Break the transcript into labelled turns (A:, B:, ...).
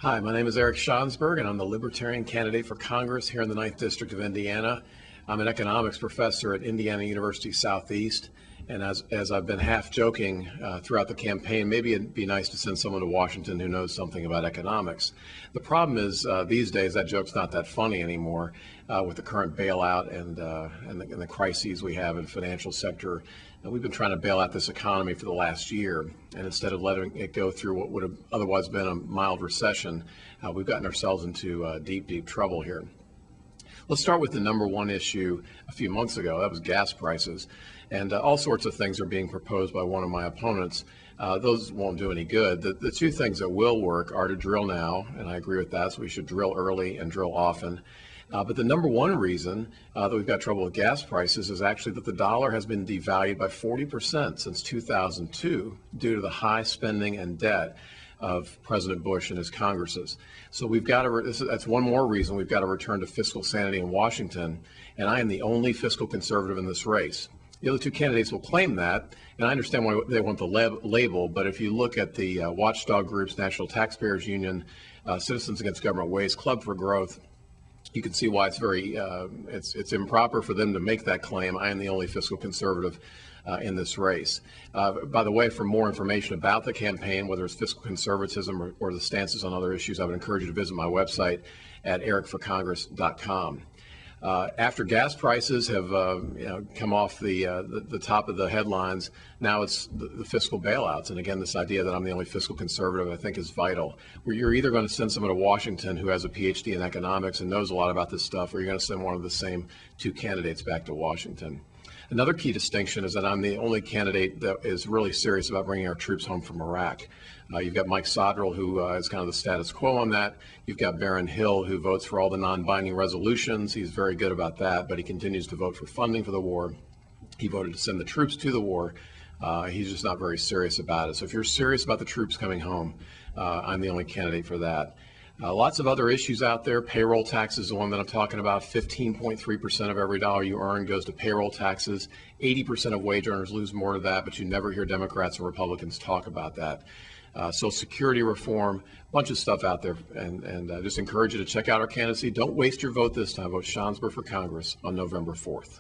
A: Hi, my name is Eric Schansberg, and I'm the Libertarian candidate for Congress here in the 9th District of Indiana. I'm an economics professor at Indiana University Southeast, and as I've been half joking throughout the campaign, maybe it'd be nice to send someone to Washington who knows something about economics. The problem is these days that joke's not that funny anymore with the current bailout and the crises we have in the financial sector. We've been trying to bail out this economy for the last year, and instead of letting it go through what would have otherwise been a mild recession, we've gotten ourselves into deep trouble here. Let's start with the number one issue a few months ago. That was gas prices. And all sorts of things are being proposed by one of my opponents. Those won't do any good. The two things that will work are to drill now, and I agree with that, so we should drill early and drill often. But the number one reason that we've got trouble with gas prices is actually that the dollar has been devalued by 40% since 2002 due to the high spending and debt of President Bush and his Congresses. So we've got to, that's one more reason we've got to return to fiscal sanity in Washington, and I am the only fiscal conservative in this race. The other two candidates will claim that, and I understand why they want the label, but if you look at the watchdog groups, National Taxpayers Union, Citizens Against Government Waste, Club for Growth, you can see why it's very, it's improper for them to make that claim. I am the only fiscal conservative in this race. By the way, for more information about the campaign, whether it's fiscal conservatism or the stances on other issues, I would encourage you to visit my website at ericforcongress.com. After gas prices have come off the top of the headlines, now it's the fiscal bailouts. And again, this idea that I'm the only fiscal conservative I think is vital. Where you're either going to send someone to Washington who has a PhD in economics and knows a lot about this stuff, or you're going to send one of the same two candidates back to Washington. Another key distinction is that I'm the only candidate that is really serious about bringing our troops home from Iraq. You've got Mike Sodrell, who is kind of the status quo on that. You've got Baron Hill, who votes for all the non-binding resolutions. He's very good about that, but he continues to vote for funding for the war. He voted to send the troops to the war. He's just not very serious about it. So if you're serious about the troops coming home, I'm the only candidate for that. Lots of other issues out there. Payroll tax is the one that I'm talking about. 15.3% of every dollar you earn goes to payroll taxes. 80% of wage earners lose more of that, but you never hear Democrats or Republicans talk about that. Social Security reform, a bunch of stuff out there, and I just encourage you to check out our candidacy. Don't waste your vote this time. Vote Schansberg for Congress on November 4th.